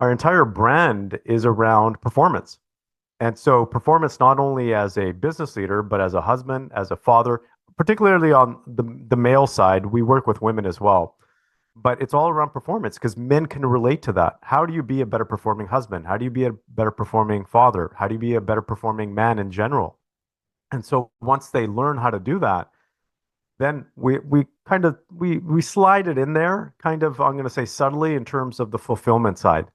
our entire brand is around performance. And so performance not only as a business leader, but as a husband, as a father, particularly on the male side, we work with women as well. But it's all around performance because men can relate to that. How do you be a better performing husband? How do you be a better performing father? How do you be a better performing man in general? And so once they learn how to do that, then we slide it in there kind of, I'm going to say subtly, in terms of the fulfillment side,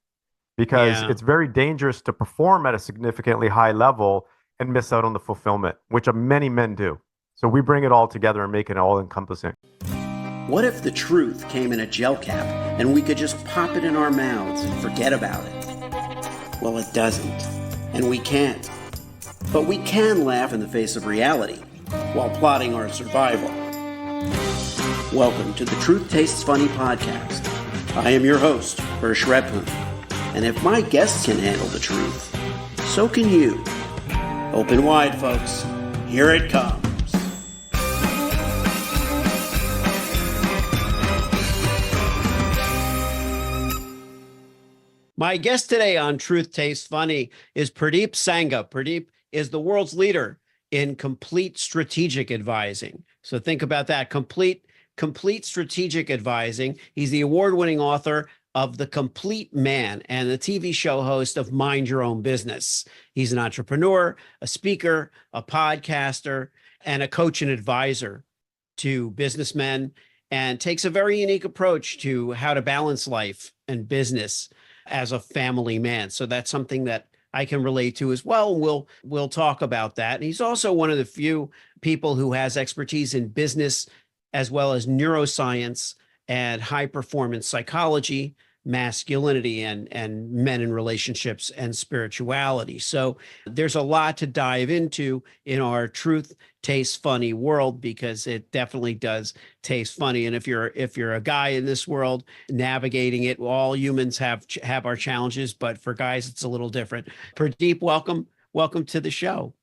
because Yeah. it's very dangerous to perform at a significantly high level and miss out on the fulfillment, which many men do. So we bring it all together and make it all encompassing. What if the truth came in a gel cap and we could just pop it in our mouths and forget about it? Well, it doesn't, and we can't. But we can laugh in the face of reality while plotting our survival. Welcome to the Truth Tastes Funny podcast. I am your host, Hersh Rephun, and if my guests can handle the truth, so can you. Open wide, folks. Here it comes. My guest today on Truth Tastes Funny is Purdeep Sangha. Purdeep is the world's leader in complete strategic advising. So think about that, complete strategic advising. He's the award-winning author of The Complete Man and the TV show host of Mind Your Own Business. He's an entrepreneur, a speaker, a podcaster, and a coach and advisor to businessmen, and takes a very unique approach to how to balance life and business as a family man. So that's something that I can relate to as well. We'll talk about that. And he's also one of the few people who has expertise in business as well as neuroscience and high performance psychology, masculinity, and men in relationships and spirituality. So there's a lot to dive into in our Truth Tastes Funny world, because it definitely does taste funny. And if you're a guy in this world navigating it, all humans have our challenges, but for guys it's a little different. Pradeep, welcome to the show.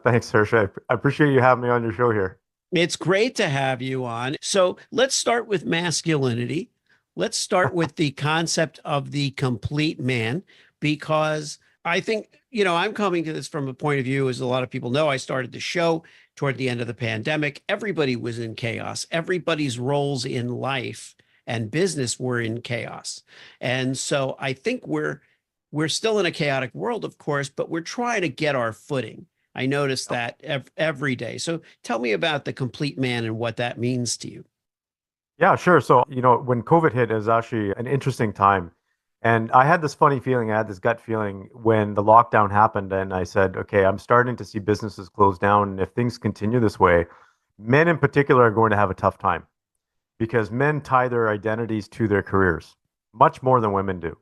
Thanks, Hersh. I appreciate you having me on your show here. It's great to have you on. So let's start with masculinity. Let's start with the concept of the complete man, because I think, I'm coming to this from a point of view, as a lot of people know, I started the show toward the end of the pandemic. Everybody was in chaos. Everybody's roles in life and business were in chaos. And so I think we're still in a chaotic world, of course, but we're trying to get our footing. I notice that every day. So tell me about the complete man and what that means to you. Yeah, sure. So, when COVID hit, it was actually an interesting time. And I had this funny feeling, I had this gut feeling when the lockdown happened. And I said, okay, I'm starting to see businesses close down. And if things continue this way, men in particular are going to have a tough time because men tie their identities to their careers much more than women do.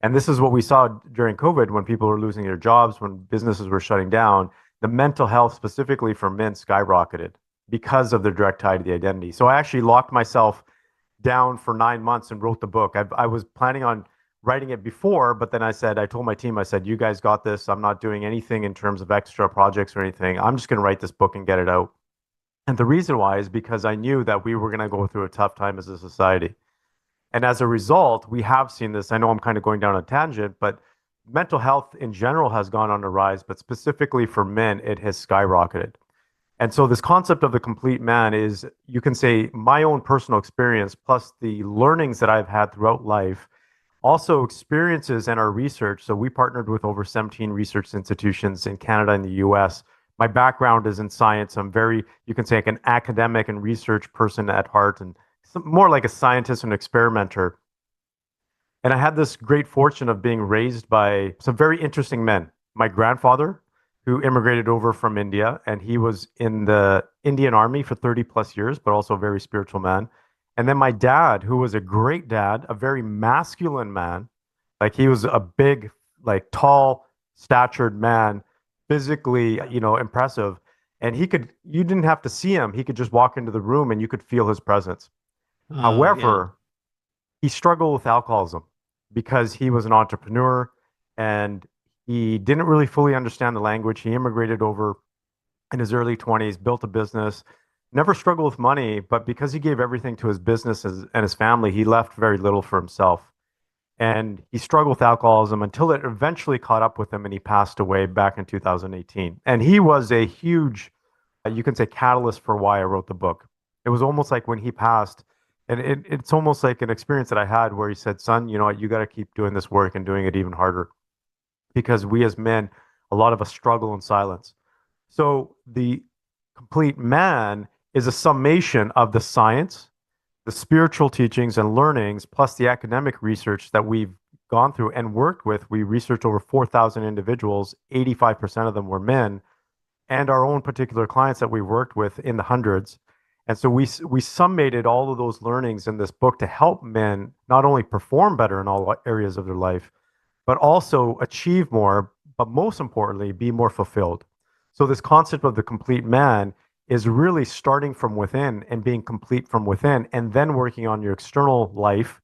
And this is what we saw during COVID when people were losing their jobs, when businesses were shutting down. The mental health, specifically for men, skyrocketed because of the direct tie to the identity. So I actually locked myself down for 9 months and wrote the book. I was planning on writing it before, but then I told my team, I said, you guys got this. I'm not doing anything in terms of extra projects or anything. I'm just going to write this book and get it out. And the reason why is because I knew that we were going to go through a tough time as a society. And as a result, we have seen this. I know I'm kind of going down a tangent, but mental health in general has gone on the rise, but specifically for men, it has skyrocketed. And so this concept of the complete man is, you can say, my own personal experience plus the learnings that I've had throughout life, also experiences and our research. So we partnered with over 17 research institutions in Canada and the US. My background is in science. I'm very, you can say, like an academic and research person at heart, and more like a scientist and experimenter. And I had this great fortune of being raised by some very interesting men. My grandfather, who immigrated over from India, and he was in the Indian Army for 30 plus years, but also a very spiritual man. And then my dad, who was a great dad, a very masculine man, like he was a big, like tall, statured man, physically, impressive. And you didn't have to see him. He could just walk into the room and you could feel his presence. Yeah. However, he struggled with alcoholism because he was an entrepreneur and he didn't really fully understand the language. He immigrated over in his early 20s, built a business, never struggled with money, but because he gave everything to his business and his family, he left very little for himself. and he struggled with alcoholism until it eventually caught up with him and he passed away back in 2018. And he was a huge, you can say, catalyst for why I wrote the book. It was almost like when he passed, and it's almost like an experience that I had where he said, son, you know what, you got to keep doing this work and doing it even harder because we as men, a lot of us struggle in silence. So the complete man is a summation of the science, the spiritual teachings and learnings, plus the academic research that we've gone through and worked with. We researched over 4,000 individuals, 85% of them were men, and our own particular clients that we worked with in the hundreds. And so we summated all of those learnings in this book to help men not only perform better in all areas of their life, but also achieve more, but most importantly, be more fulfilled. So this concept of the complete man is really starting from within and being complete from within, and then working on your external life.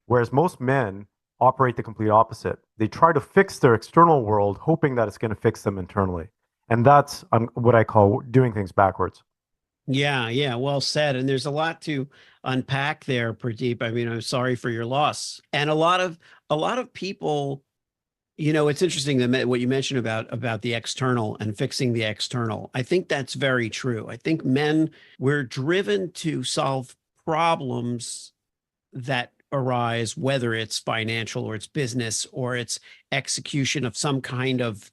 Whereas most men operate the complete opposite. They try to fix their external world, hoping that it's going to fix them internally. And that's what I call doing things backwards. Yeah, yeah, well said. And there's a lot to unpack there, Pradeep. I mean, I'm sorry for your loss. And a lot of people, it's interesting that what you mentioned about the external and fixing the external. I think that's very true. I think men, we're driven to solve problems that arise, whether it's financial or it's business or it's execution of some kind of,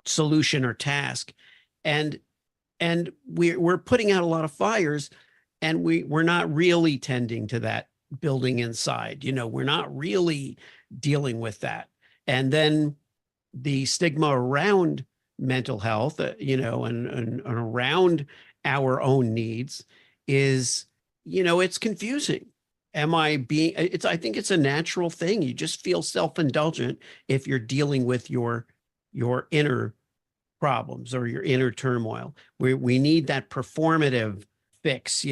solution or task. And we're putting out a lot of fires, and we're not really tending to that building inside. We're not really dealing with that. And then the stigma around mental health, and around our own needs is, it's confusing. I think it's a natural thing. You just feel self-indulgent if you're dealing with your inner problems or your inner turmoil. We need that performative fix,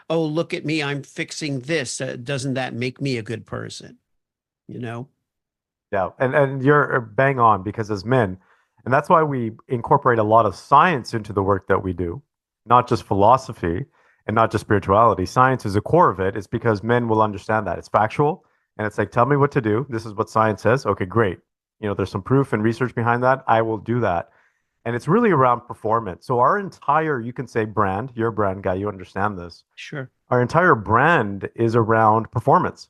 Oh, look at me, I'm fixing this. Doesn't that make me a good person? You know? Yeah, and you're bang on because as men, and that's why we incorporate a lot of science into the work that we do, not just philosophy and not just spirituality. Science is a core of it. It's because men will understand that it's factual, and it's like, tell me what to do. This is what science says. Okay, great. There's some proof and research behind that. I will do that. And it's really around performance. So our entire, you can say brand, you're a brand guy, you understand this. Sure. Our entire brand is around performance.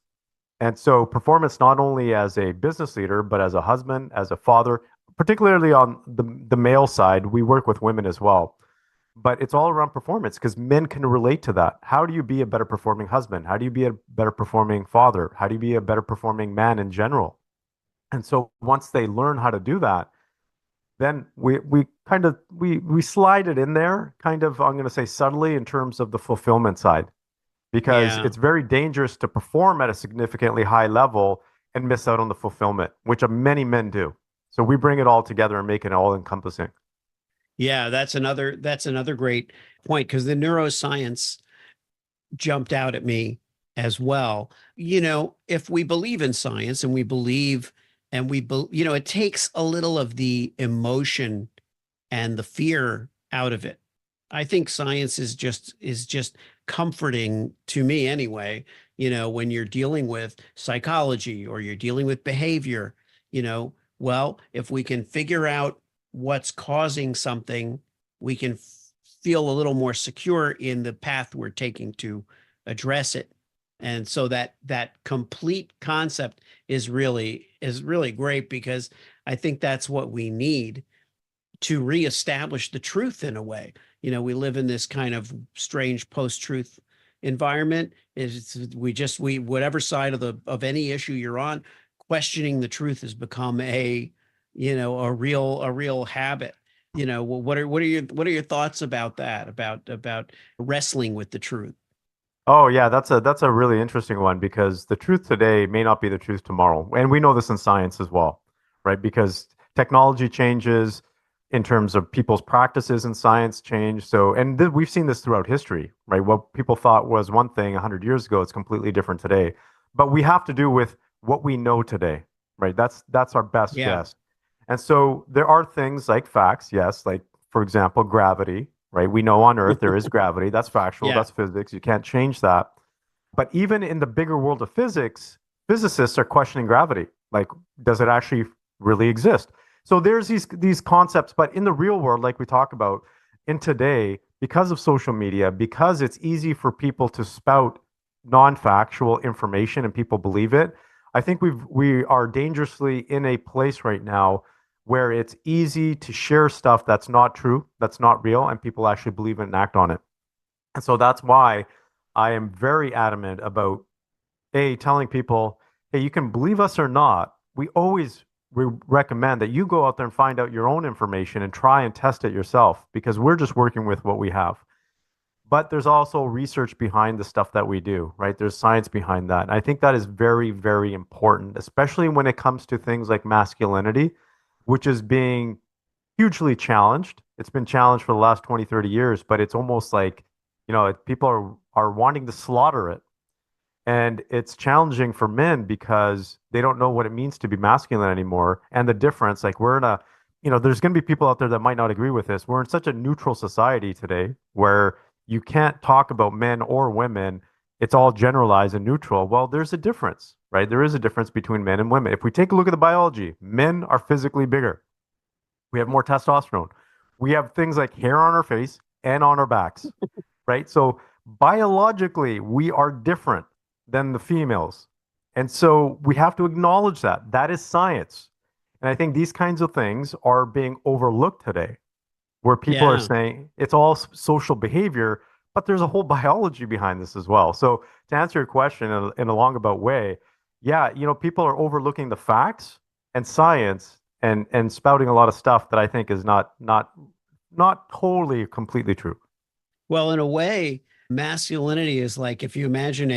And so performance not only as a business leader, but as a husband, as a father, particularly on the male side, we work with women as well. But it's all around performance because men can relate to that. How do you be a better performing husband? How do you be a better performing father? How do you be a better performing man in general? And so once they learn how to do that, then we kind of we slide it in there, kind of, I'm going to say subtly, in terms of the fulfillment side, because Yeah. it's very dangerous to perform at a significantly high level and miss out on the fulfillment, which many men do. So we bring it all together and make it all encompassing. Yeah, that's another great point, because the neuroscience jumped out at me as well. If we believe in science and we believe it takes a little of the emotion and the fear out of it. I think science is just comforting to me anyway, when you're dealing with psychology or you're dealing with behavior, well, if we can figure out what's causing something, we can feel a little more secure in the path we're taking to address it. And so that complete concept is really great, because I think that's what we need to reestablish the truth in a way. We live in this kind of strange post-truth environment. We whatever side of any issue you're on, questioning the truth has become a real habit. What are your thoughts about that? About wrestling with the truth? Oh yeah, that's a really interesting one because the truth today may not be the truth tomorrow. And we know this in science as well, right? Because technology changes in terms of people's practices in science change. So, and we've seen this throughout history, right? What people thought was one thing 100 years ago, it's completely different today. But we have to do with what we know today, right? That's our best Yeah. guess. And so there are things like facts, yes, like for example, gravity, right? We know on Earth there is gravity. That's factual, Yeah. that's physics. You can't change that. But even in the bigger world of physics, physicists are questioning gravity. Like, does it actually really exist? So there's these concepts, but in the real world, like we talk about in today, because of social media, because it's easy for people to spout non-factual information and people believe it, I think we are dangerously in a place right now where it's easy to share stuff that's not true, that's not real, and people actually believe it and act on it. And so that's why I am very adamant about telling people, hey, you can believe us or not. We recommend that you go out there and find out your own information and try and test it yourself because we're just working with what we have. But there's also research behind the stuff that we do, right? There's science behind that. And I think that is very, very important, especially when it comes to things like masculinity, which is being hugely challenged. It's been challenged for the last 20, 30 years, but it's almost like, people are wanting to slaughter it. And it's challenging for men because they don't know what it means to be masculine anymore. And the difference, like there's going to be people out there that might not agree with this. We're in such a neutral society today where you can't talk about men or women. It's all generalized and neutral. Well, there's a difference, right? There is a difference between men and women. If we take a look at the biology, men are physically bigger. We have more testosterone. We have things like hair on our face and on our backs, right? So biologically, we are different than the females. And so we have to acknowledge that. That is science. And I think these kinds of things are being overlooked today, where people are Yeah. saying it's all social behavior, but there's a whole biology behind this as well. So to answer your question in a longabout way, yeah, people are overlooking the facts and science and spouting a lot of stuff that I think is not totally completely true. Well, in a way, masculinity is like if you imagine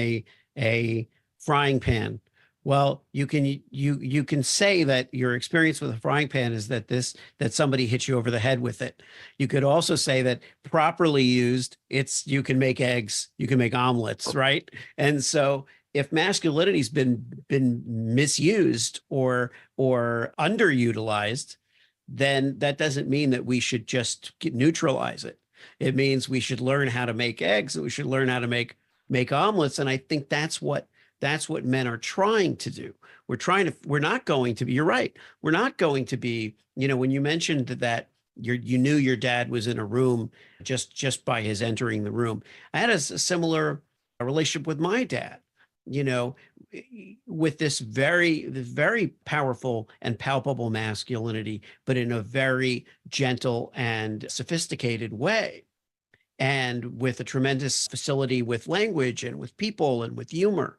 a frying pan. Well, you can say that your experience with a frying pan is that somebody hit you over the head with it. You could also say that properly used, you can make eggs, you can make omelets, right? And so if masculinity's been misused or underutilized, then that doesn't mean that we should just neutralize it. It means we should learn how to make eggs, and we should learn how to make omelets. And I think that's what men are trying to do. We're not going to be, you're right. We're not going to be, when you mentioned that you knew your dad was in a room just by his entering the room. I had a similar relationship with my dad, you know, with this very powerful and palpable masculinity, but in a very gentle and sophisticated way, and with a tremendous facility with language and with people and with humor.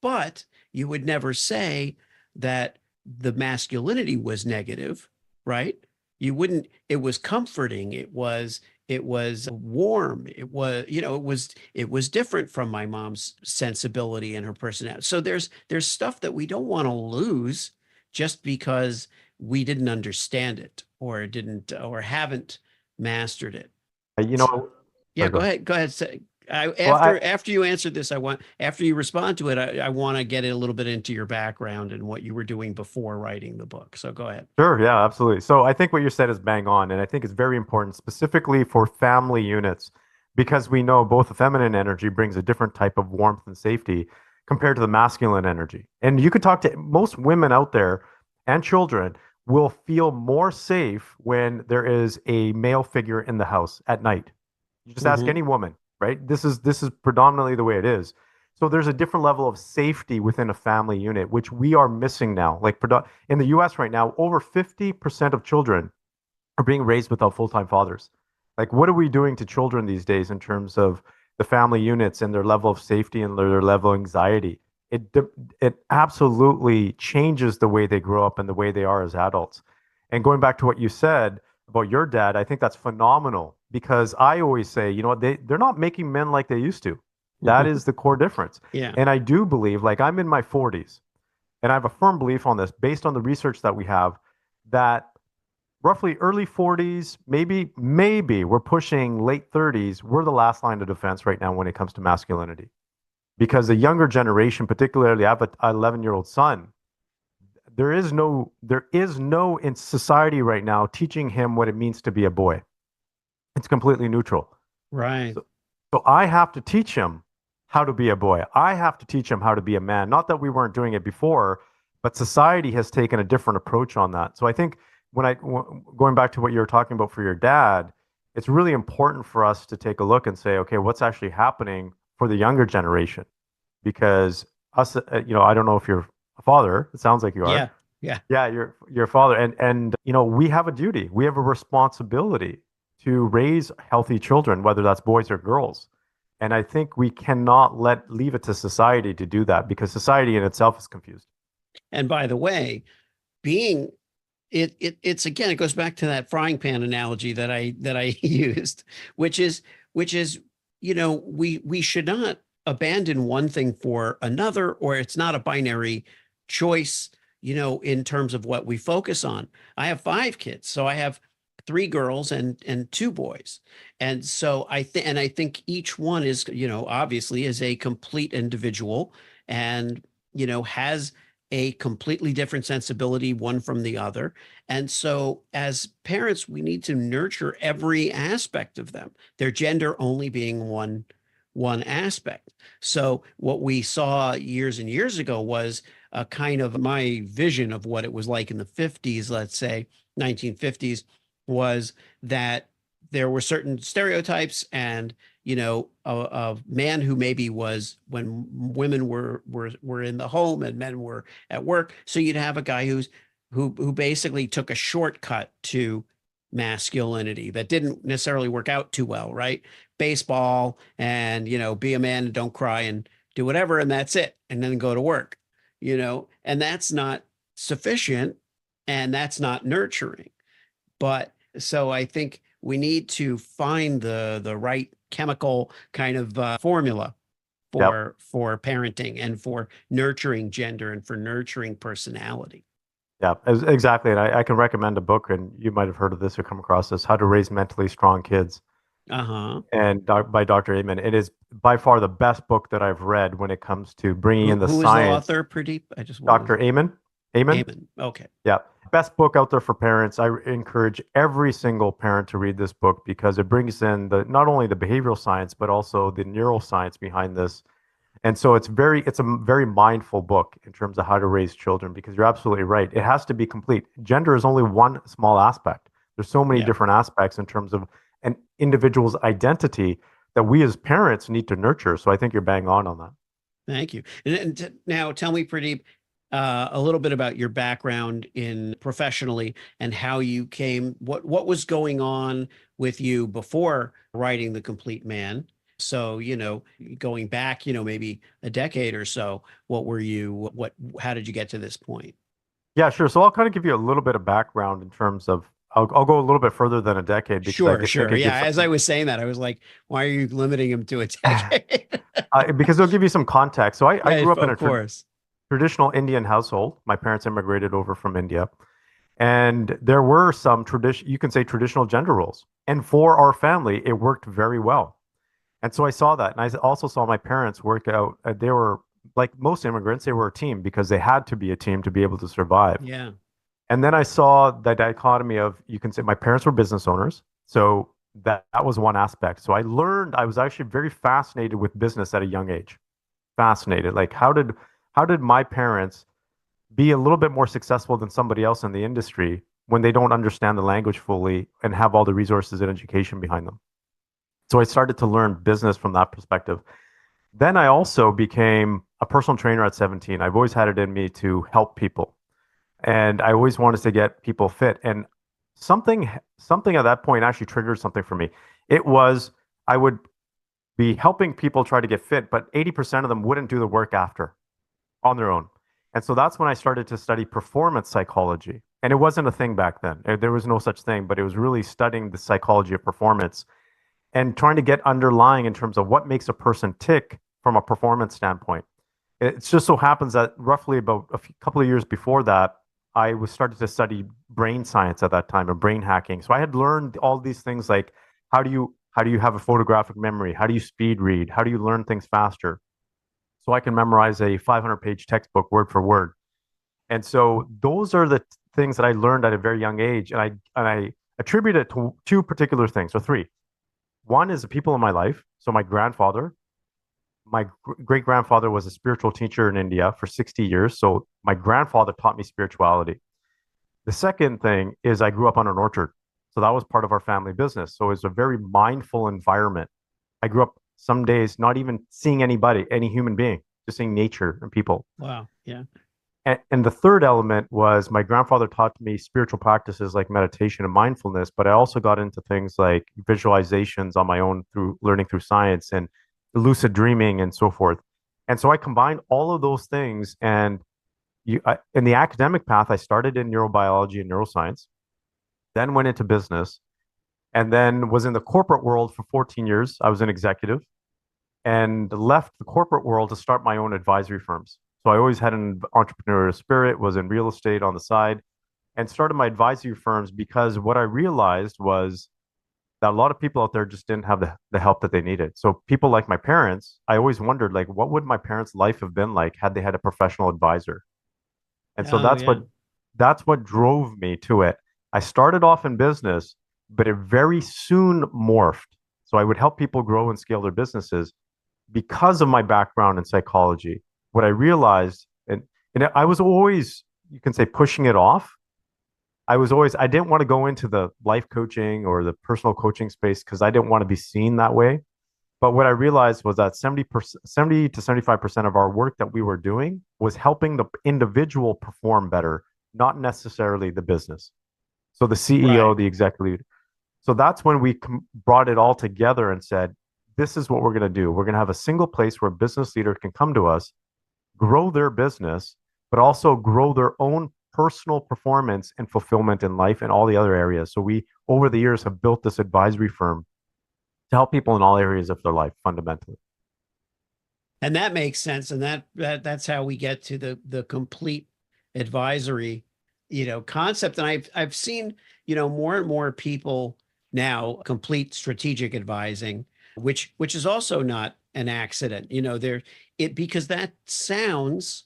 But you would never say that the masculinity was negative, right? You wouldn't, it was comforting. It was warm. It was different from my mom's sensibility and her personality. So there's stuff that we don't want to lose just because we didn't understand it or haven't mastered it. You know, Yeah, sorry, go go ahead. ahead. Go ahead. Well, After you answer this, after you respond to it, I want to get a little bit into your background and what you were doing before writing the book. So go ahead. Sure, yeah, absolutely. So I think what you said is bang on, and I think it's very important, specifically for family units, because we know both the feminine energy brings a different type of warmth and safety compared to the masculine energy. And you could talk to most women out there and children will feel more safe when there is a male figure in the house at night. You just ask Hmm. any woman, right? This is predominantly the way it is. So there's a different level of safety within a family unit, which we are missing now. Like in the US right now, over 50% of children are being raised without full-time fathers. Like, what are we doing to children these days in terms of the family units and their level of safety and their level of anxiety? It absolutely changes the way they grow up and the way they are as adults. And going back to what you said about your dad, I think that's phenomenal because I always say, they're not making men like they used to. That is the core difference. Yeah. And I do believe, like I'm in my 40s, and I have a firm belief on this based on the research that we have, that roughly early 40s, maybe we're pushing late 30s, we're the last line of defense right now when it comes to masculinity. Because the younger generation, particularly I have an 11-year-old son, there is no in society right now teaching him what it means to be a boy. It's completely neutral. Right. So I have to teach him how to be a boy. I have to teach him how to be a man. Not that we weren't doing it before, but society has taken a different approach on that. So I think going back to what you were talking about for your dad, it's really important for us to take a look and say, okay, what's actually happening for the younger generation? Because us, I don't know if you're a father. It sounds like you are. Yeah. Yeah. Yeah, your father, and we have a duty, we have a responsibility to raise healthy children, whether that's boys or girls. And I think we cannot leave it to society to do that because society in itself is confused. And by the way, being it's again, it goes back to that frying pan analogy that I used, which is we should not abandon one thing for another, or it's not a binary choice, in terms of what we focus on. I have 5 kids, so I have 3 girls and 2 boys. And so I think each one is, obviously is a complete individual and, has a completely different sensibility one from the other. And so as parents, we need to nurture every aspect of them, their gender only being one aspect. So what we saw years and years ago was a kind of my vision of what it was like in the 50s, let's say 1950s, was that there were certain stereotypes and a man who maybe was when women were in the home and men were at work. So you'd have a guy who basically took a shortcut to masculinity that didn't necessarily work out too well, right? Baseball and be a man and don't cry and do whatever, and that's it, and then go to work, and that's not sufficient, and that's not nurturing. But so I think we need to find the right chemical kind of formula Yep. for parenting and for nurturing gender and for nurturing personality. Yeah, exactly. And I can recommend a book, and you might have heard of this or come across this, How to Raise Mentally Strong Kids, Uh-huh. and by Dr. Amen. It is by far the best book that I've read when it comes to bringing in the Who is the science. author, Pradeep? I just want Dr. Amen. Amen. Amen. Okay. Yeah. Best book out there for parents. I encourage every single parent to read this book because it brings in not only the behavioral science, but also the neuroscience behind this. And so it's a very mindful book in terms of how to raise children because you're absolutely right. It has to be complete. Gender is only one small aspect. There's so many Yeah. different aspects in terms of an individual's identity that we as parents need to nurture. So I think you're bang on that. Thank you. And now tell me, Pradeep, a little bit about your background in professionally and how you came, what was going on with you before writing The Complete Man. So, going back, maybe a decade or so, how did you get to this point? Yeah, sure. So I'll kind of give you a little bit of background in terms of I'll go a little bit further than a decade because I Sure, think sure. it Yeah. gives As I was saying that, I was like, why are you limiting him to a decade? because it'll give you some context. So I Yeah, grew up in of a course. traditional Indian household. My parents immigrated over from India, and there were some you can say traditional gender roles. And for our family, it worked very well. And so I saw that, and I also saw my parents work out. They were like most immigrants; they were a team because they had to be a team to be able to survive. Yeah. And then I saw the dichotomy of, you can say, my parents were business owners. So that was one aspect. So I was actually very fascinated with business at a young age. Fascinated. Like how did my parents be a little bit more successful than somebody else in the industry when they don't understand the language fully and have all the resources and education behind them? So I started to learn business from that perspective. Then I also became a personal trainer at 17. I've always had it in me to help people. And I always wanted to get people fit. And something at that point actually triggered something for me. It was I would be helping people try to get fit, but 80% of them wouldn't do the work after on their own. And so that's when I started to study performance psychology. And it wasn't a thing back then. There was no such thing, but it was really studying the psychology of performance and trying to get underlying in terms of what makes a person tick from a performance standpoint. It just so happens that roughly about couple of years before that, I was started to study brain science at that time and brain hacking. So I had learned all these things like how do you have a photographic memory? How do you speed read? How do you learn things faster? So I can memorize a 500-page textbook word for word. And so those are the things that I learned at a very young age, and I attribute it to two particular things, or three. One is the people in my life. So my grandfather, My great grandfather was a spiritual teacher in India for 60 years. So my grandfather taught me spirituality. The second thing is I grew up on an orchard. So that was part of our family business. So it's a very mindful environment. I grew up some days not even seeing anybody, any human being, just seeing nature and people. Wow. Yeah. And the third element was my grandfather taught me spiritual practices like meditation and mindfulness, but I also got into things like visualizations on my own through learning through science and lucid dreaming and so forth. And so I combined all of those things. And in the academic path, I started in neurobiology and neuroscience, then went into business, and then was in the corporate world for 14 years. I was an executive and left the corporate world to start my own advisory firms. So I always had an entrepreneurial spirit, was in real estate on the side, and started my advisory firms because what I realized was that a lot of people out there just didn't have the help that they needed. So people like my parents, I always wondered, like, what would my parents' life have been like had they had a professional advisor? And so Oh, yeah. that's what drove me to it. I started off in business, but it very soon morphed. So I would help people grow and scale their businesses because of my background in psychology. What I realized, and I was always, you can say, pushing it off. I didn't want to go into the life coaching or the personal coaching space because I didn't want to be seen that way. But what I realized was that 70 to 75% of our work that we were doing was helping the individual perform better, not necessarily the business. So the CEO, Right. the executive leader. So that's when we brought it all together and said, this is what we're going to do. We're going to have a single place where a business leader can come to us, grow their business, but also grow their own personal performance and fulfillment in life and all the other areas. So we, over the years, have built this advisory firm to help people in all areas of their life fundamentally. And that makes sense. And that's how we get to the complete advisory, concept. And I've seen, more and more people now complete strategic advising, which is also not an accident. Because that sounds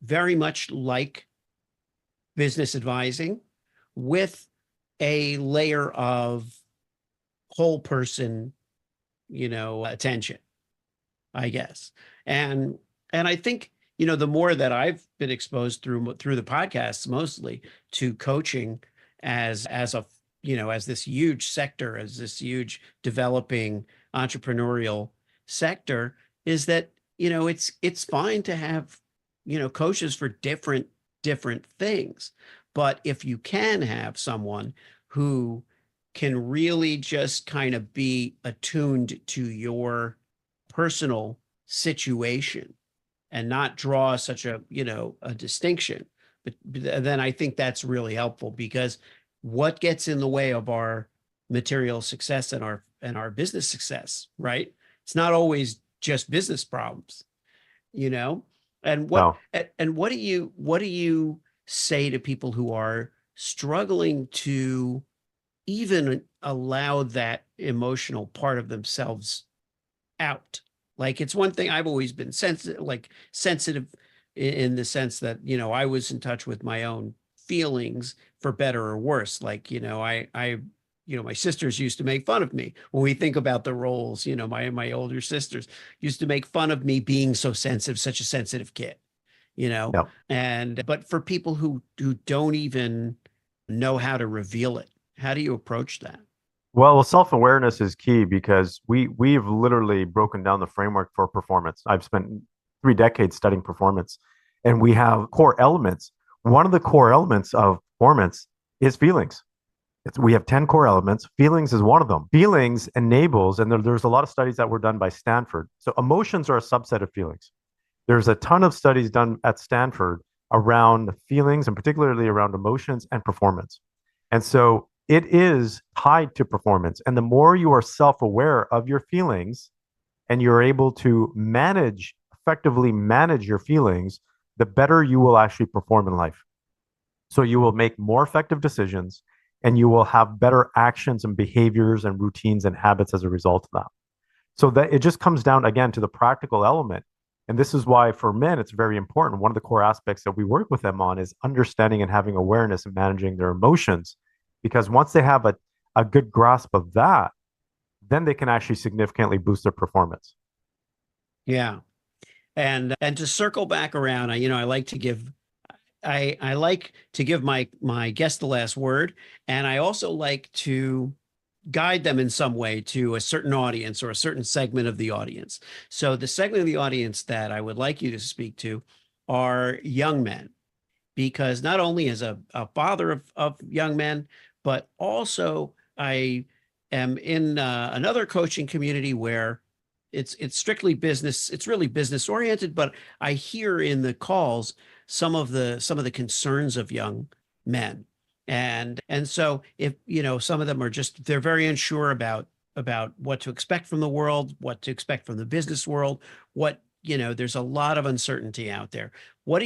very much like business advising with a layer of whole person, attention, I guess. And I think, the more that I've been exposed through the podcasts mostly to coaching as a, as this huge sector, as this huge developing entrepreneurial sector, is that, it's fine to have, coaches for different things. But if you can have someone who can really just kind of be attuned to your personal situation and not draw such a distinction, but then I think that's really helpful, because what gets in the way of our material success and our business success, right? It's not always just business problems, you know and what No. and what do you say to people who are struggling to even allow that emotional part of themselves out? Like, it's one thing, I've always been sensitive in the sense that, I was in touch with my own feelings, for better or worse. Like, my sisters used to make fun of me when we think about the roles. My older sisters used to make fun of me being so sensitive, such a sensitive kid, you know, No. but for people who don't even know how to reveal it, how do you approach that? Well, self-awareness is key because we've literally broken down the framework for performance. I've spent 3 decades studying performance, and we have core elements. One of the core elements of performance is feelings. We have 10 core elements. Feelings is one of them. Feelings enables, and there's a lot of studies that were done by Stanford. So emotions are a subset of feelings. There's a ton of studies done at Stanford around feelings and particularly around emotions and performance. And so it is tied to performance. And the more you are self-aware of your feelings and you're able to effectively manage your feelings, the better you will actually perform in life. So you will make more effective decisions and you will have better actions and behaviors and routines and habits as a result of that. So that it just comes down again to the practical element. And this is why for men, it's very important. One of the core aspects that we work with them on is understanding and having awareness and managing their emotions. Because once they have a good grasp of that, then they can actually significantly boost their performance. Yeah. And to circle back around, I like to give I like to give my guest the last word, and I also like to guide them in some way to a certain audience or a certain segment of the audience. So the segment of the audience that I would like you to speak to are young men, because not only as a father of young men, but also I am in another coaching community where it's strictly business. It's really business oriented, but I hear in the calls some of the concerns of young men. And so if some of them are just they're very unsure about what to expect from the world, what to expect from the business world, there's a lot of uncertainty out there. What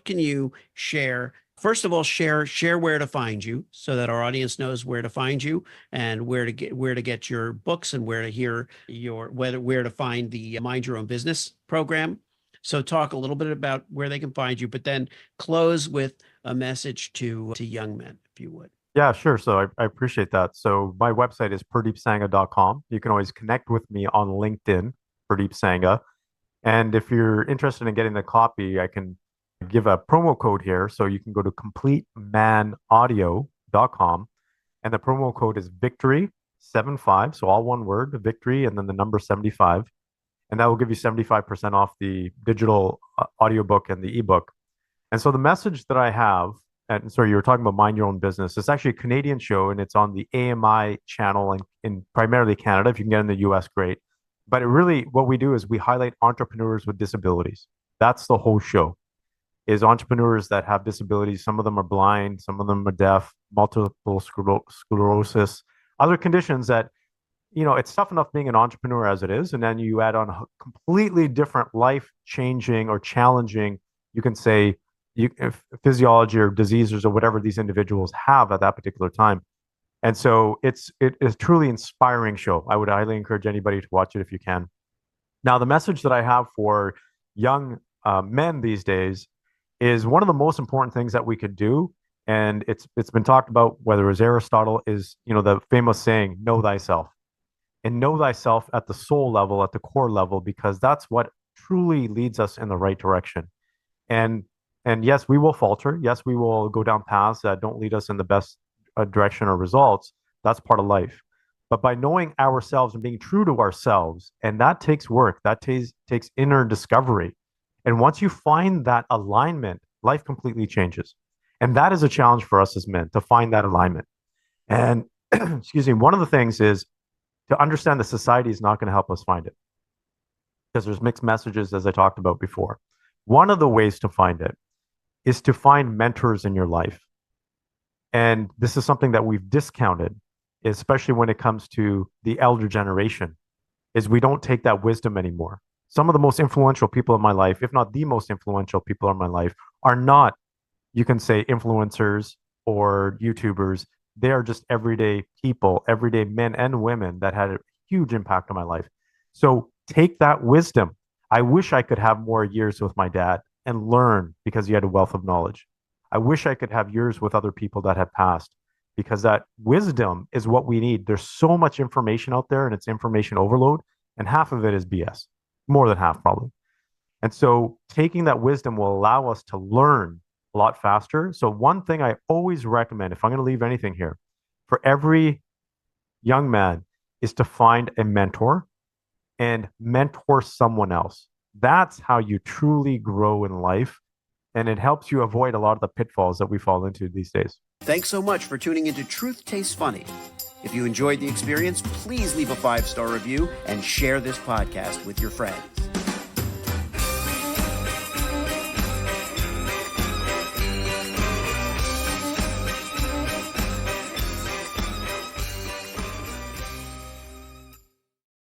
can you share? First of all, share where to find you so that our audience knows where to find you and where to get your books and where to hear where to find the Mind Your Own Business program. So talk a little bit about where they can find you, but then close with a message to young men, if you would. Yeah, sure. So I appreciate that. So my website is purdeepsangha.com. You can always connect with me on LinkedIn, Purdeep Sangha. And if you're interested in getting the copy, I can give a promo code here. So you can go to completemanaudio.com, and the promo code is victory75. So all one word, victory, and then the number 75. And that will give you 75% off the digital audiobook and the ebook. And so the message that I have, and sorry, you were talking about Mind Your Own Business. It's actually a Canadian show, and it's on the AMI channel in primarily Canada. If you can get in the US, great. But what we do is we highlight entrepreneurs with disabilities. That's the whole show, is entrepreneurs that have disabilities. Some of them are blind, some of them are deaf, multiple sclerosis, other conditions that, it's tough enough being an entrepreneur as it is. And then you add on a completely different life-changing or challenging, you can say, physiology or diseases or whatever these individuals have at that particular time. And so it is a truly inspiring show. I would highly encourage anybody to watch it if you can. Now, the message that I have for young men these days is one of the most important things that we could do. And it's been talked about, whether it was Aristotle, is, the famous saying, know thyself. And know thyself at the soul level, at the core level, because that's what truly leads us in the right direction. And yes, we will falter. Yes, we will go down paths that don't lead us in the best direction or results. That's part of life. But by knowing ourselves and being true to ourselves, and that takes work, that takes inner discovery. And once you find that alignment, life completely changes. And that is a challenge for us as men, to find that alignment. And excuse me, one of the things is to understand that society is not going to help us find it, because there's mixed messages, as I talked about before. One of the ways to find it is to find mentors in your life. And this is something that we've discounted, especially when it comes to the elder generation, is we don't take that wisdom anymore. Some of the most influential people in my life, if not the most influential people in my life, are not, you can say, influencers or YouTubers. They are just everyday people, everyday men and women that had a huge impact on my life. So take that wisdom. I wish I could have more years with my dad and learn, because he had a wealth of knowledge. I wish I could have years with other people that had passed, because that wisdom is what we need. There's so much information out there, and it's information overload, and half of it is BS, more than half probably. And so taking that wisdom will allow us to learn a lot faster. So one thing I always recommend, if I'm going to leave anything here, for every young man, is to find a mentor and mentor someone else. That's how you truly grow in life. And it helps you avoid a lot of the pitfalls that we fall into these days. Thanks so much for tuning into Truth Tastes Funny. If you enjoyed the experience, please leave a 5-star review and share this podcast with your friends.